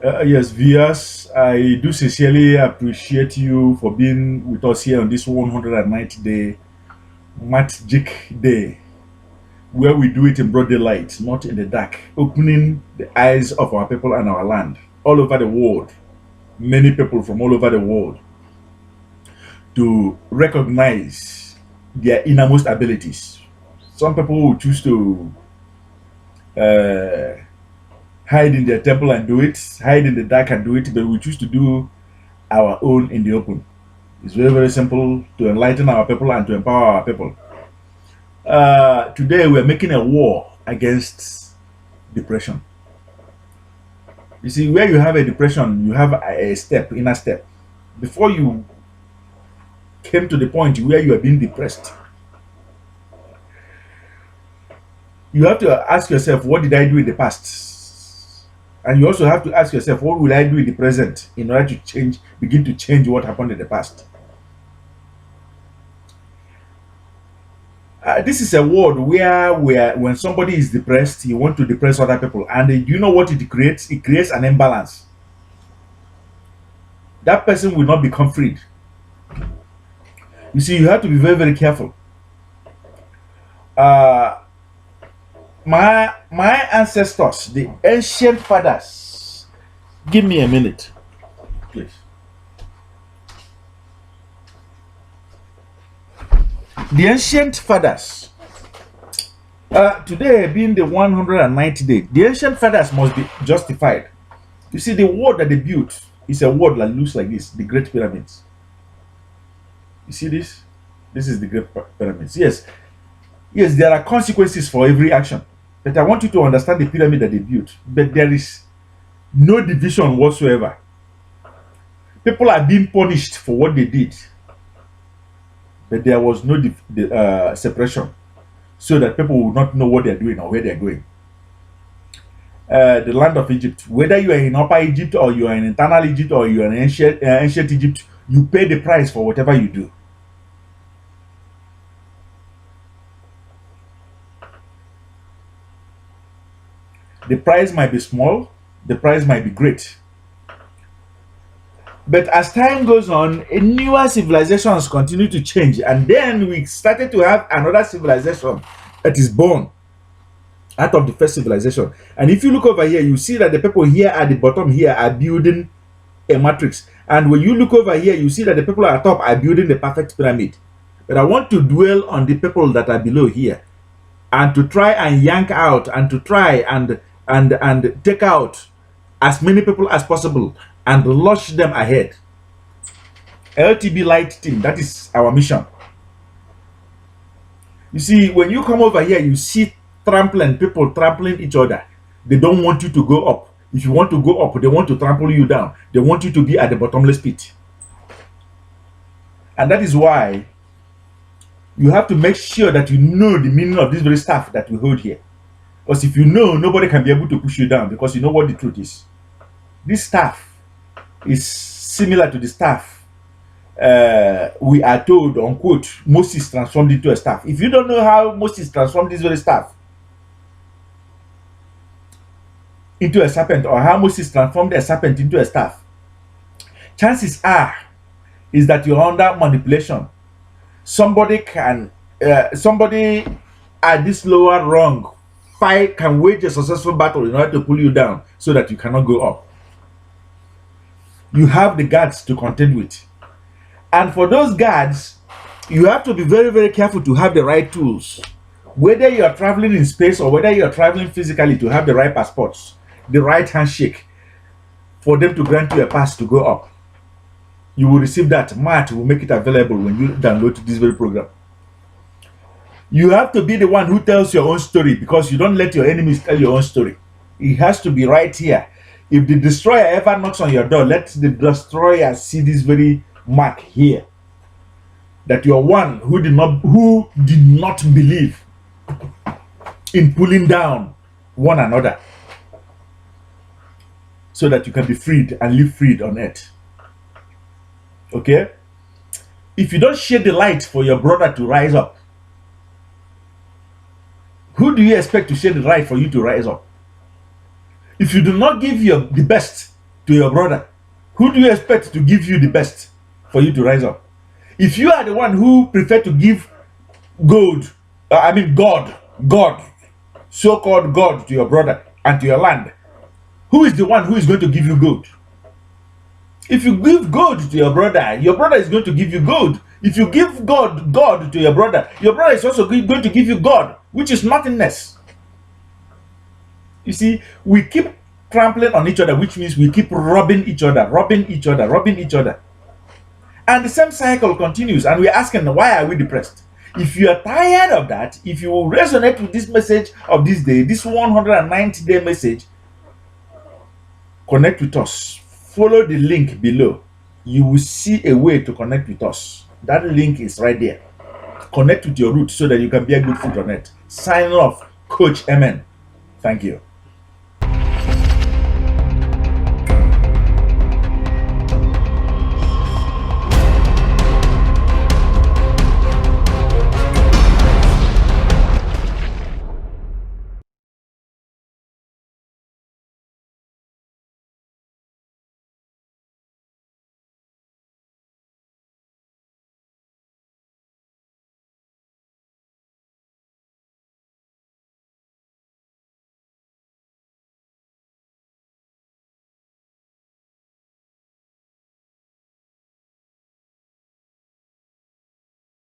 Yes, viewers, I do sincerely appreciate you for being with us here on this 190 day Magic Day, where we do it in broad daylight, not in the dark, opening the eyes of our people and our land all over the world, many people from all over the world, to recognize their innermost abilities. Some people will choose to uh, hide in their temple and do it, hide in the dark and do it, but we choose to do our own in the open. It's very, very simple to enlighten our people and to empower our people. Today, we're making a war against depression. You see, where you have a depression, you have a step, inner step. Before you came to the point where you are being depressed, you have to ask yourself, what did I do in the past? And you also have to ask yourself, what will I do in the present in order to change, begin to change what happened in the past? This is a world where when somebody is depressed, you want to depress other people. And do you know what it creates? It creates an imbalance. That person will not become freed. You see, you have to be very, very careful. My ancestors, the ancient fathers, give me a minute, please. The ancient fathers, today being the 190 day, the ancient fathers must be justified. You see, the wall that they built is a wall that looks like this, the Great Pyramids. You see this? This is the Great Pyramids. Yes, there are consequences for every action. But I want you to understand the pyramid that they built. But there is no division whatsoever. People are being punished for what they did. But there was no separation, so that people will not know what they're doing or where they're going. The land of Egypt, whether you are in Upper Egypt or you are in Internal Egypt or you are in ancient Egypt, you pay the price for whatever you do. The price might be small, the price might be great. But as time goes on, newer civilizations continue to change, and then we started to have another civilization that is born out of the first civilization. And if you look over here, you see that the people here at the bottom here are building a matrix. And when you look over here, you see that the people at the top are building the perfect pyramid. But I want to dwell on the people that are below here, and to try and yank out and to try and take out as many people as possible and launch them ahead. LTB Light Team, that is our mission. You see, when you come over here, you see people trampling each other. They don't want you to go up. If you want to go up, they want to trample you down. They want you to be at the bottomless pit. And that is why you have to make sure that you know the meaning of this very staff that we hold here. Because if you know, nobody can be able to push you down, because you know what the truth is. This staff is similar to the staff we are told, unquote, Moses transformed into a staff. If you don't know how Moses transformed this very staff into a serpent, or how Moses transformed a serpent into a staff, chances are is that you're under manipulation. Somebody at this lower rung can wage a successful battle in order to pull you down so that you cannot go up. You have the guards to contend with. And for those guards, you have to be very, very careful to have the right tools. Whether you are traveling in space or whether you are traveling physically, to have the right passports, the right handshake for them to grant you a pass to go up. You will receive that. Maat will make it available when you download this very program. You have to be the one who tells your own story, because you don't let your enemies tell your own story. It has to be right here. If the destroyer ever knocks on your door, let the destroyer see this very mark here, that you are one who did not believe in pulling down one another, so that you can be freed and live freed on earth. Okay? If you don't share the light for your brother to rise up, who do you expect to share the light for you to rise up? If you do not give the best to your brother, who do you expect to give you the best for you to rise up? If you are the one who prefer to give God, so-called God to your brother and to your land, who is the one who is going to give you gold? If you give gold to your brother is going to give you gold. If you give God to your brother is also going to give you God, which is nothingness. You see, we keep trampling on each other, which means we keep robbing each other. And the same cycle continues, and we're asking, why are we depressed? If you are tired of that, if you resonate with this message of this day, this 190-day message, connect with us. Follow the link below. You will see a way to connect with us. That link is right there. Connect with your root so that you can be a good foot on it. Sign off, Coach Amen. Thank you.